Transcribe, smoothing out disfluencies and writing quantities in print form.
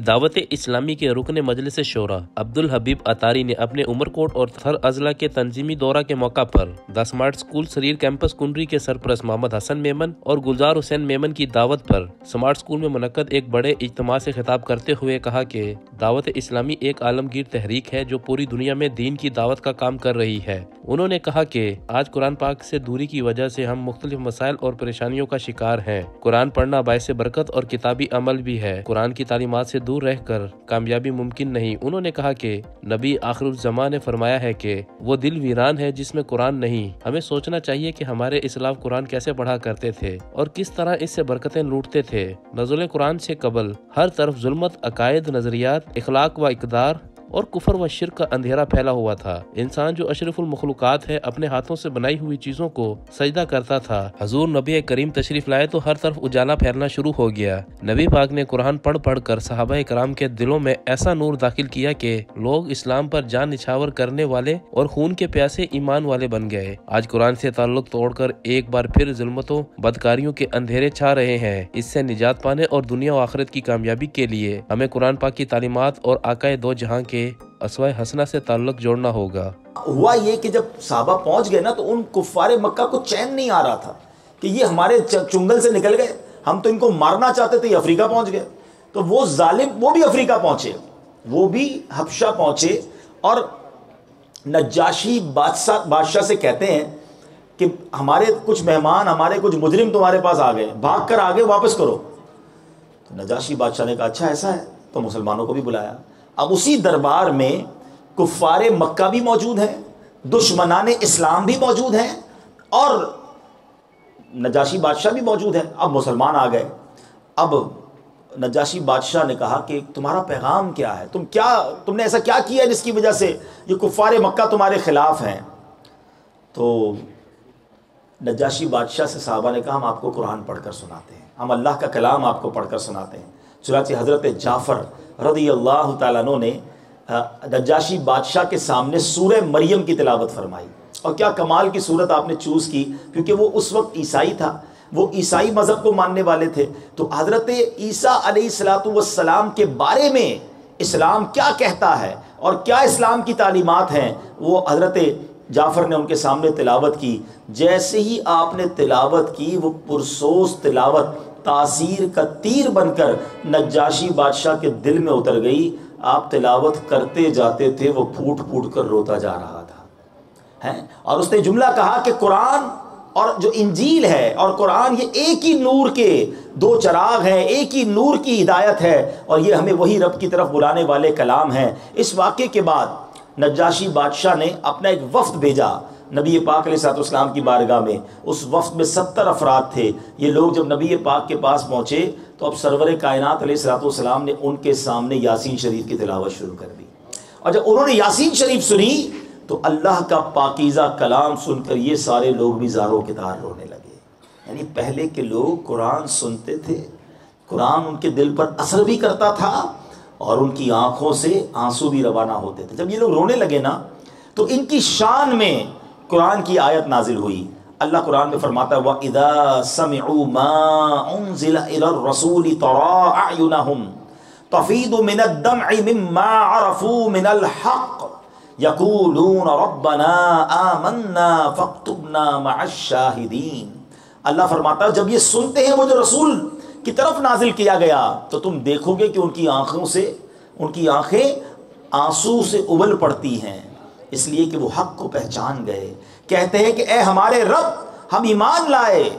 دعوت اسلامی کے رکن مجلس شورا عبدالحبیب اتاری نے اپنے عمرکوٹ اور تھر اضلاع کے تنظیمی دورہ کے موقع پر دا اسمارٹ اسکول سریر کیمپس کنڈری کے سرپرست محمد حسن میمن اور گلزار حسین میمن کی دعوت پر اسمارٹ اسکول میں منعقد ایک بڑے اجتماع سے خطاب کرتے ہوئے کہا کہ دعوت اسلامی ایک عالمگیر تحریک ہے جو پوری دنیا میں دین کی دعوت کا کام کر رہی ہے۔ انہوں نے کہا کہ آج قرآن پاک سے دوری کی وجہ سے ہم مختلف مسائل اور پریشانیوں کا شکار ہیں۔ قرآن پڑھنا باعث برکت اور کتابی عمل بھی ہے۔ قرآن کی تعلیمات سے دور رہ کر کامیابی ممکن نہیں۔ انہوں نے کہا کہ نبی آخر الزمان نے فرمایا ہے کہ وہ دل ویران ہے جس میں قرآن نہیں۔ ہمیں سوچنا چاہیے کہ ہمارے اسلاف قرآن کیسے پڑھا کرتے تھے اور کس طرح اس سے برکتیں لوٹتے تھے۔ نزول قرآن سے قبل ہر طرف ظلمت، عقائد، نظریات، اخلاق و اقدار اور کفر و شرک کا اندھیرا پھیلا ہوا تھا۔ انسان جو اشرف المخلوقات ہے اپنے ہاتھوں سے بنائی ہوئی چیزوں کو سجدہ کرتا تھا۔ حضور نبی کریم تشریف لائے تو ہر طرف اجالا پھیلنا شروع ہو گیا۔ نبی پاک نے قرآن پڑھ پڑھ کر صحابہ کرام کے دلوں میں ایسا نور داخل کیا کہ لوگ اسلام پر جان نچھاور کرنے والے اور خون کے پیاسے ایمان والے بن گئے۔ آج قرآن سے تعلق توڑ کر ایک بار پھر ظلمتوں، بدکاریوں کے اندھیرے چھا رہے ہیں۔ اس سے نجات پانے اور دنیا و آخرت کی کامیابی کے لیے ہمیں قرآن پاک کی تعلیمات اور آقائے دو جہاں کے اسوائے حسنہ سے تعلق جوڑنا ہوگا۔ ہوا یہ کہ جب صحابہ پہنچ گئے نا تو ان کفار مکہ کو چین نہیں آ رہا تھا کہ یہ ہمارے چنگل سے نکل گئے، ہم تو ان کو مارنا چاہتے تھے، یہ افریقہ پہنچ گئے۔ تو وہ ظالم وہ بھی افریقہ پہنچے، وہ بھی حبشہ پہنچے اور نجاشی بادشاہ سے کہتے ہیں کہ ہمارے کچھ مہمان، ہمارے کچھ مجرم تمہارے پاس آ گئے، بھاگ کر آگے واپس کرو۔ تو نجاشی بادشاہ نے کہا اچھا ایسا ہے، تو مسلمانوں کو بھی بلایا۔ اب اسی دربار میں کفار مکہ بھی موجود ہیں، دشمنان اسلام بھی موجود ہیں اور نجاشی بادشاہ بھی موجود ہیں۔ اب مسلمان آ گئے۔ اب نجاشی بادشاہ نے کہا کہ تمہارا پیغام کیا ہے، تم نے ایسا کیا کیا جس کی وجہ سے یہ کفار مکہ تمہارے خلاف ہیں؟ تو نجاشی بادشاہ سے صحابہ نے کہا ہم آپ کو قرآن پڑھ کر سناتے ہیں، ہم اللہ کا کلام آپ کو پڑھ کر سناتے ہیں۔ چنانچہ حضرت جعفر رضی اللہ تعالیٰ عنہ نے نجاشی بادشاہ کے سامنے سورہ مریم کی تلاوت فرمائی۔ اور کیا کمال کی صورت آپ نے چوز کی، کیونکہ وہ اس وقت عیسائی تھا، وہ عیسائی مذہب کو ماننے والے تھے۔ تو حضرت عیسیٰ علیہ السلام کے بارے میں اسلام کیا کہتا ہے اور کیا اسلام کی تعلیمات ہیں، وہ حضرت جعفر نے ان کے سامنے تلاوت کی۔ جیسے ہی آپ نے تلاوت کی وہ پرسوز تلاوت تاثیر کا تیر بن کر نجاشی بادشاہ کے دل میں اتر گئی۔ آپ تلاوت کرتے جاتے تھے، وہ پھوٹ پھوٹ کر روتا جا رہا تھا۔ اور اس نے جملہ کہا کہ قرآن اور جو انجیل ہے اور قرآن یہ ایک ہی نور کے دو چراغ ہیں، ایک ہی نور کی ہدایت ہے اور یہ ہمیں وہی رب کی طرف بلانے والے کلام ہیں۔ اس واقعے کے بعد نجاشی بادشاہ نے اپنا ایک وفد بھیجا نبی پاک علیہ السلام کی بارگاہ میں۔ اس وفد میں 70 افراد تھے۔ یہ لوگ جب نبی پاک کے پاس پہنچے تو اب سرور کائنات علیہ السلام نے ان کے سامنے یاسین شریف کی تلاوت شروع کر دی۔ اور جب انہوں نے یاسین شریف سنی تو اللہ کا پاکیزہ کلام سن کر یہ سارے لوگ بھی زاروں کے دار رونے لگے۔ یعنی پہلے کے لوگ قرآن سنتے تھے، قرآن ان کے دل پر اثر بھی کرتا تھا اور ان کی آنکھوں سے آنسو بھی روانہ ہوتے تھے۔ جب یہ لوگ رونے لگے نا تو ان کی شان میں قرآن کی آیت نازل ہوئی۔ اللہ قرآن میں فرماتا ہے وَإِذَا سَمِعُوا مَا أُنزِلَ إِلَى الرَّسُولِ تَرَىٰ أَعْيُنَهُمْ تَفِيضُ مِنَ الدَّمْعِ مِمَّا عَرَفُوا مِنَ الْحَقِّ يَقُولُونَ رَبَّنَا آمَنَّا فَاكْتُبْنَا مَعَ الشَّاهِدِينَ۔ اللہ فرماتا ہے جب یہ سنتے ہیں وہ جو رسول کی طرف نازل کیا گیا تو تم دیکھو گے کہ ان کی آنکھیں آنسو سے ابل پڑتی ہیں، اس لیے کہ وہ حق کو پہچان گئے۔ کہتے ہیں کہ اے ہمارے رب ہم ایمان لائے